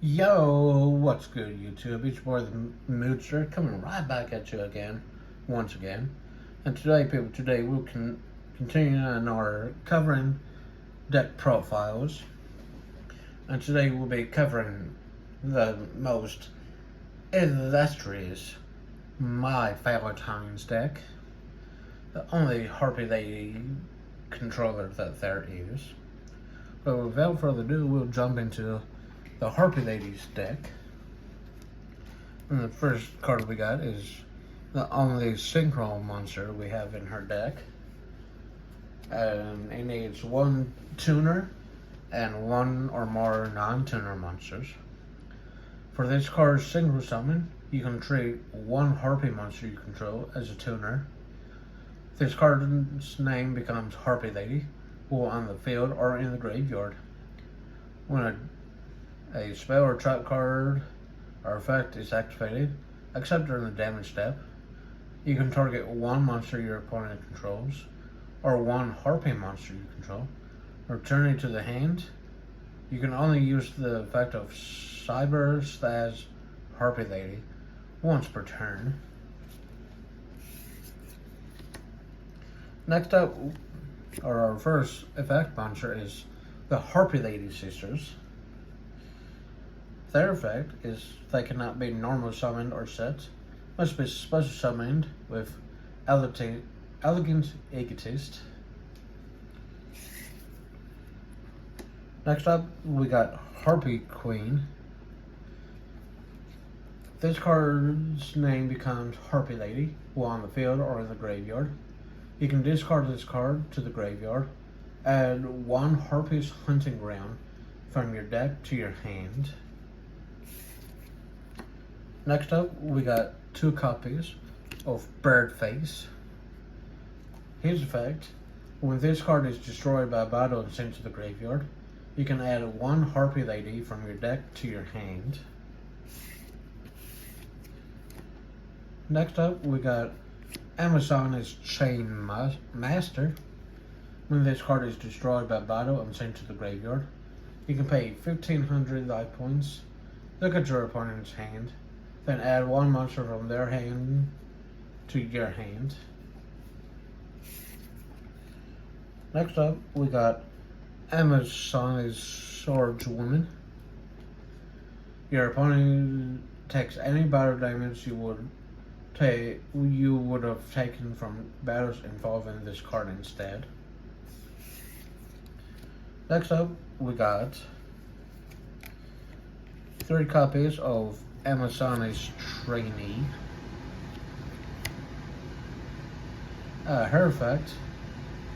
Yo, what's good, YouTube? It's your boy the Moodster coming right back at you again, once again. And today, people, we'll continue on our covering deck profiles. And today we'll be covering the most illustrious My Valentine's deck. The only Harpy Lady controller that there is. But without further ado, we'll jump into the Harpy Lady's deck. And the first card we got is the only synchro monster we have in her deck. And it needs one tuner and one or more non-tuner monsters. For this card's synchro summon, you can treat one Harpy monster you control as a tuner. This card's name becomes Harpy Lady, while on the field or in the graveyard. When a spell or trap card or effect is activated, except during the damage step, you can target one monster your opponent controls, or one Harpy monster you control. Returning to the hand, you can only use the effect of Cyber / Harpy Lady once per turn. Next up, our first effect monster is the Harpy Lady Sisters. Their effect is they cannot be normal summoned or set, must be special summoned with Elegant Egotist. Next up, we got Harpy Queen. This card's name becomes Harpy Lady while on the field or in the graveyard. You can discard this card to the graveyard, add one Harpy's Hunting Ground from your deck to your hand. Next up, we got 2 copies of Birdface. His effect: when this card is destroyed by battle and sent to the graveyard, you can add one Harpy Lady from your deck to your hand. Next up, we got Amazon's Chain Master. When this card is destroyed by battle and sent to the graveyard, you can pay 1,500 life points, look at your opponent's hand, then add one monster from their hand to your hand. Next up, we got Amazon's Swordswoman. Your opponent takes any battle damage you would have taken from battles involving this card instead. Next up, we got 3 copies of Amazon's Trainee. Her effect: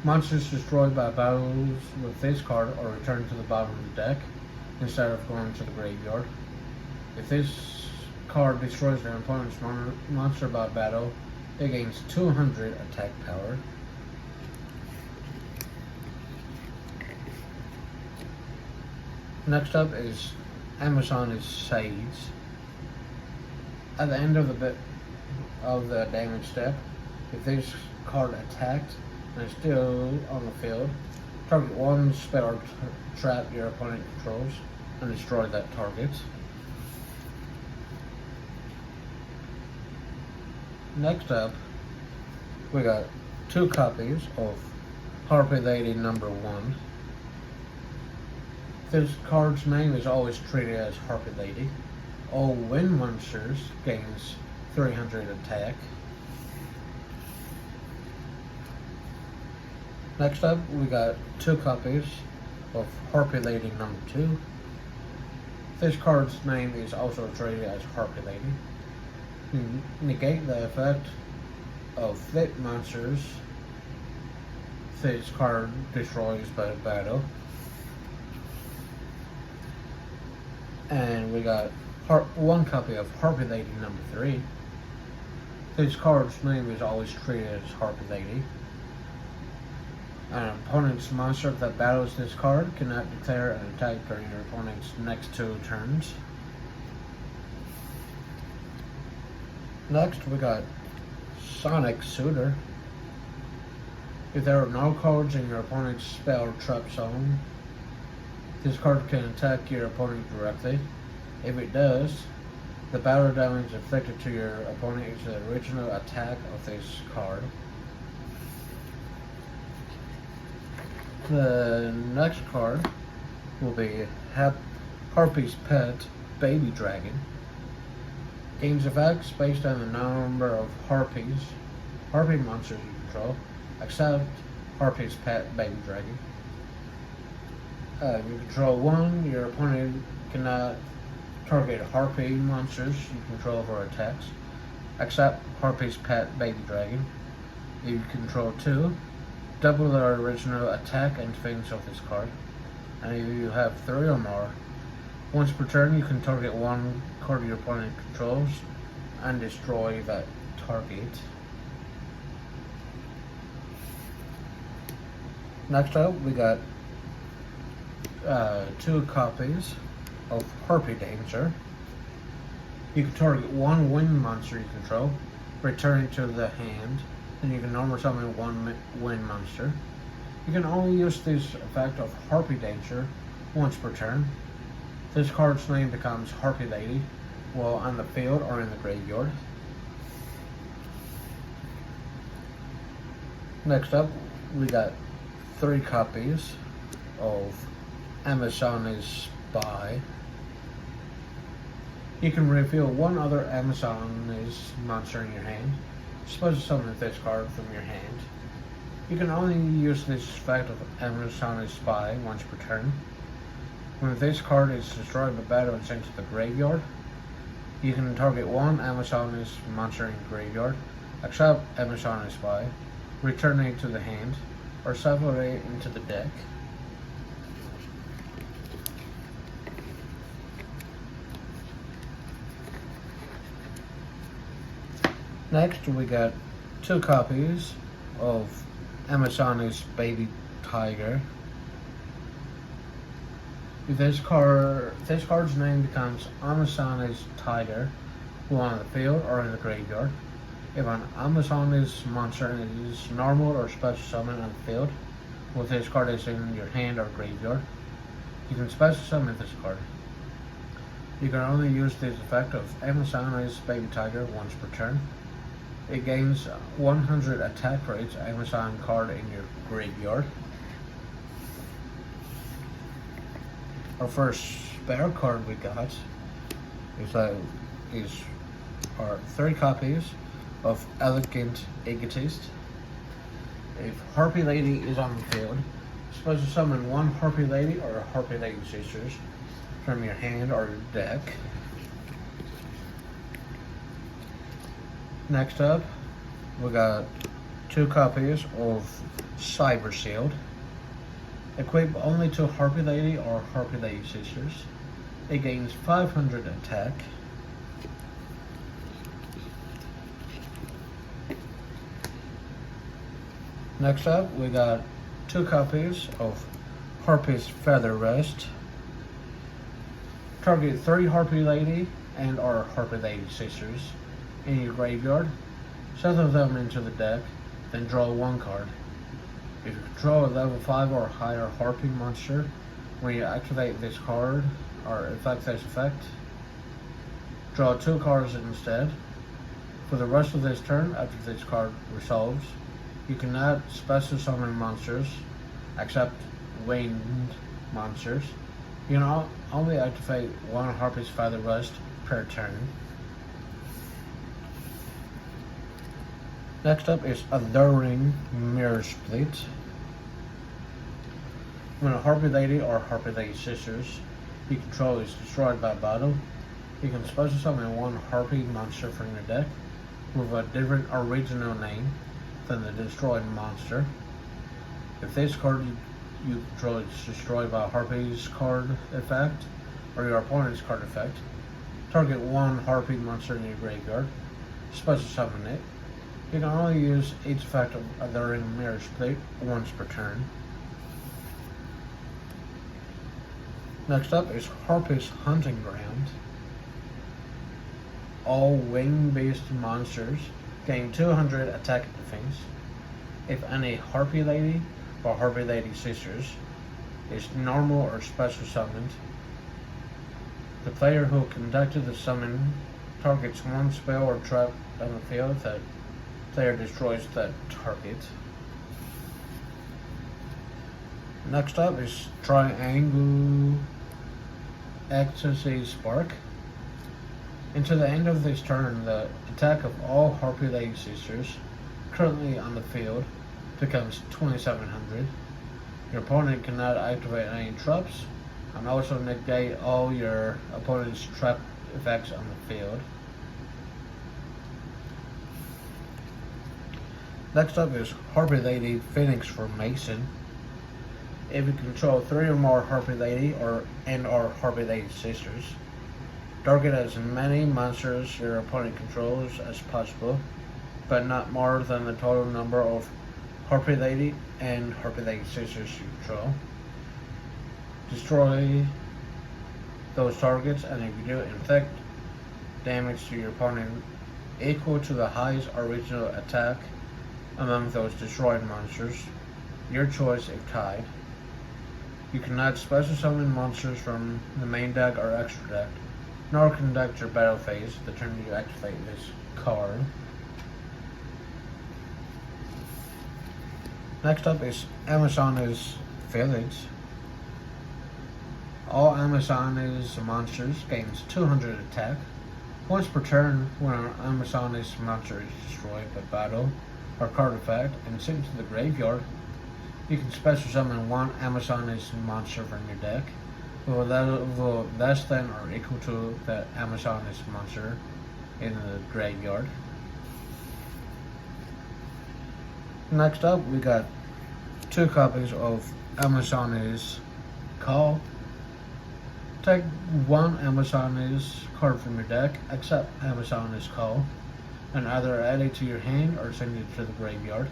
monsters destroyed by battles with this card are returned to the bottom of the deck instead of going to the graveyard. If this card destroys their opponent's monster by battle, it gains 200 attack power. Next up is Amazon's Sage. At the end of the damage step, if this card attacked and is still on the field, target one spell or trap your opponent controls and destroy that target. Next up, we got 2 copies of Harpy Lady number 1. This card's name is always treated as Harpy Lady. All wind monsters gains 300 attack. Next up, we got 2 copies of Harpy Lady number 2. This card's name is also treated as Harpy Lady. You negate the effect of fit monsters this card destroys by battle. And we got 1 copy of Harpy Lady number 3. This card's name is always treated as Harpy Lady. An opponent's monster that battles this card cannot declare an attack during your opponent's next 2 turns. Next, we got Sonic Suitor. If there are no cards in your opponent's spell or trap zone, this card can attack your opponent directly. If it does, the battle damage inflicted to your opponent is the original attack of this card. The next card will be Harpy's Pet, Baby Dragon. Gains effects based on the number of harpy monsters you control, except Harpy's Pet, Baby Dragon. If you control one, your opponent cannot target harpy monsters you control for attacks, except Harpy's Pet, Baby Dragon. If you control two, double the original attack and defense of this card. And if you have three or more, once per turn you can target one card your opponent controls and destroy that target. Next up, we got two copies of Harpy Dancer. You can target one wind monster you control, return it to the hand, and you can normal summon one wind monster. You can only use this effect of Harpy Dancer once per turn. This card's name becomes Harpy Lady while on the field or in the graveyard. Next up, we got three copies of Amazon's Spy. You can reveal one other Amazon's monster in your hand. Special summon this card from your hand. You can only use this effect of Amazon's Spy once per turn. When this card is destroyed by battle and sent to the graveyard, you can target one Amazon's monster in the graveyard, except Amazon's Spy, return it to the hand, or shuffle it into the deck. Next, we got two copies of Amazon's Baby Tiger. This card's name becomes Amazon's Tiger while on the field or in the graveyard. If an Amazon's monster is normal or special summon on the field, while this card is in your hand or graveyard, you can special summon this card. You can only use this effect of Amazon's Baby Tiger once per turn. It gains 100 attack for each Amazon card in your graveyard. Our first spare card we got is our 3 copies of Elegant Egotist. If Harpy Lady is on the field, special summon one Harpy Lady or Harpy Lady Sisters from your hand or your deck. Next up, we got 2 copies of Cyber Shield. Equip only to Harpy Lady or Harpy Lady Sisters. It gains 500 attack. Next up, we got 2 copies of Harpy's Feather Rest. Target 3 Harpy Lady and or Harpy Lady Sisters in your graveyard. Shuffle them into the deck, then draw 1 card. If you control a level 5 or higher Harpy monster, when you activate this card or effect this effect, draw 2 cards instead. For the rest of this turn, after this card resolves, you cannot special summon monsters except winged monsters. You can only activate 1 Harpy's Feather Rest per turn. Next up is Alluring Mirror Split. When a Harpy Lady or Harpy Lady Sisters you control is destroyed by battle, you can special summon 1 Harpy monster from your deck with a different original name than the destroyed monster. If this card you control is destroyed by a Harpy's card effect or your opponent's card effect, target 1 Harpy monster in your graveyard, special summon it. You can only use each effect of Alluring Mirror Split once per turn. Next up is Harpy's Hunting Ground. All wing-based monsters gain 200 attack and defense. If any Harpy Lady or Harpy Lady Sisters is normal or special summoned, The player who conducted the summon targets one spell or trap on the field. That player destroys that target. Next up is Triangle Ecstasy Spark. Until the end of this turn, the attack of all Harpy Lady Sisters currently on the field becomes 2700. Your opponent cannot activate any traps, and also negate all your opponent's trap effects on the field. Next up is Harpy Lady Phoenix Formation. If you control 3 or more Harpy Lady or Harpy Lady Sisters, target as many monsters your opponent controls as possible, but not more than the total number of Harpy Lady and Harpy Lady Sisters you control. Destroy those targets, and if you do, inflict damage to your opponent equal to the highest original attack among those destroyed monsters. Your choice if tied. You cannot special summon monsters from the main deck or extra deck, nor conduct your battle phase the turn you activate this card. Next up is Amazona's Village. All Amazona's monsters gains 200 attack. Once per turn, when an Amazona's monster is destroyed by battle or card effect and sent to the graveyard, you can special summon one Amazona's monster from your deck with a level less than or equal to the Amazona's monster in the graveyard. Next up, we got 2 copies of Amazona's Call. Take one Amazona's card from your deck, except Amazona's Call, and either add it to your hand or send it to the graveyard.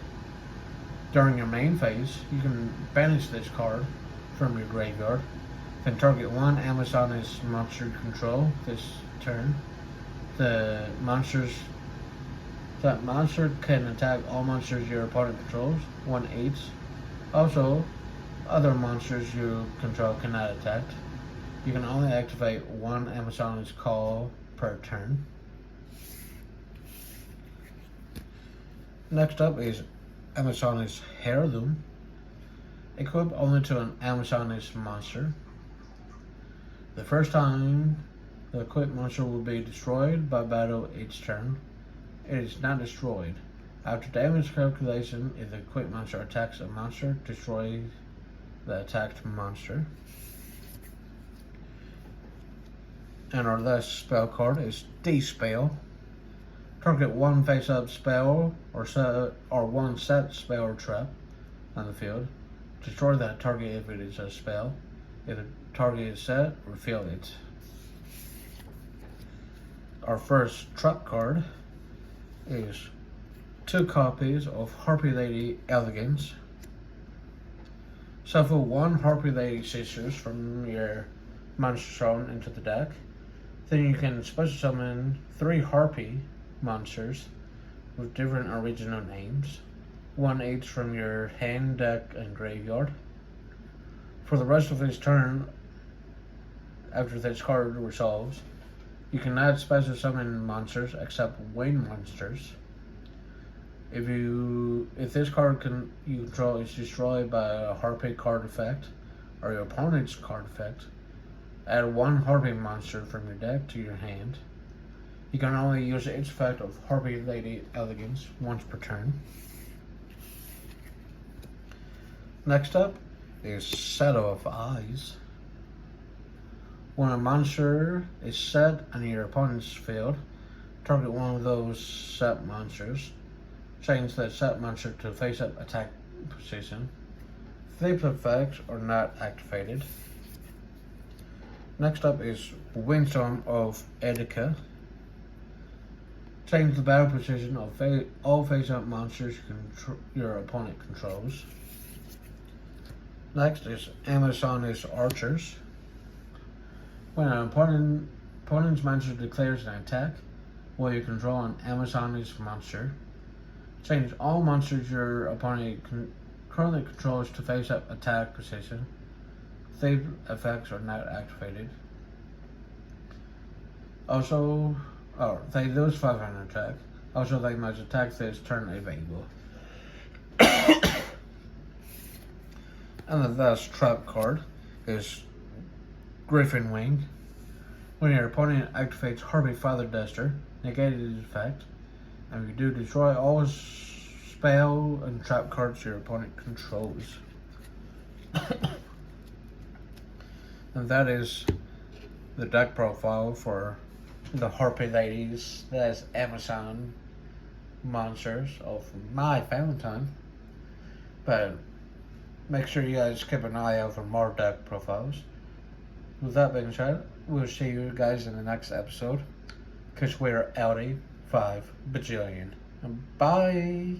During your main phase, you can banish this card from your graveyard, then target one Amazona's monster you control this turn. That monster can attack all monsters your opponent controls, 1/8. Also, other monsters you control cannot attack. You can only activate one Amazona's Call per turn. Next up is Amazona's Heirloom. Equip only to an Amazona's monster. The first time the equipped monster will be destroyed by battle each turn. It is not destroyed. After damage calculation, if the equipped monster attacks a monster, destroy the attacked monster. And our last spell card is Dispel. Target one face-up spell or one set spell or trap on the field. Destroy that target if it is a spell. If the target is set, reveal it. Our first trap card is 2 copies of Harpy Lady Elegance. Shuffle 1 Harpy Lady Sisters from your monster zone into the deck. Then you can special summon 3 Harpy monsters with different original names, 1/8 from your hand, deck, and graveyard. For the rest of this turn, after this card resolves, you cannot special summon monsters except winged monsters. If this card you control is destroyed by a Harpy card effect or your opponent's card effect, add 1 Harpy monster from your deck to your hand. You can only use its effect of Harpy Lady Elegance once per turn. Next up is Shadow of Eyes. When a monster is set on your opponent's field, target one of those set monsters. Change that set monster to face-up attack position. Flip effects are not activated. Next up is Windstorm of Etika. Change the battle position of all face-up monsters your opponent controls. Next is Amazona's Archers. When an opponent's monster declares an attack, while you control an Amazona's monster, change all monsters your opponent currently controls to face-up attack position. Save effects are not activated. Also, they lose 500 attack. Also, they must attack this turn available. And the last trap card is Griffin Wing. When your opponent activates Harpy Father Duster, negate its effect, and you do destroy all spell and trap cards your opponent controls. And that is the deck profile for the Harpy Ladies. That's Amazon monsters of my Valentine. But make sure you guys keep an eye out for more deck profiles. With that being said, we'll see you guys in the next episode. Because we're outie 5 bajillion. And bye!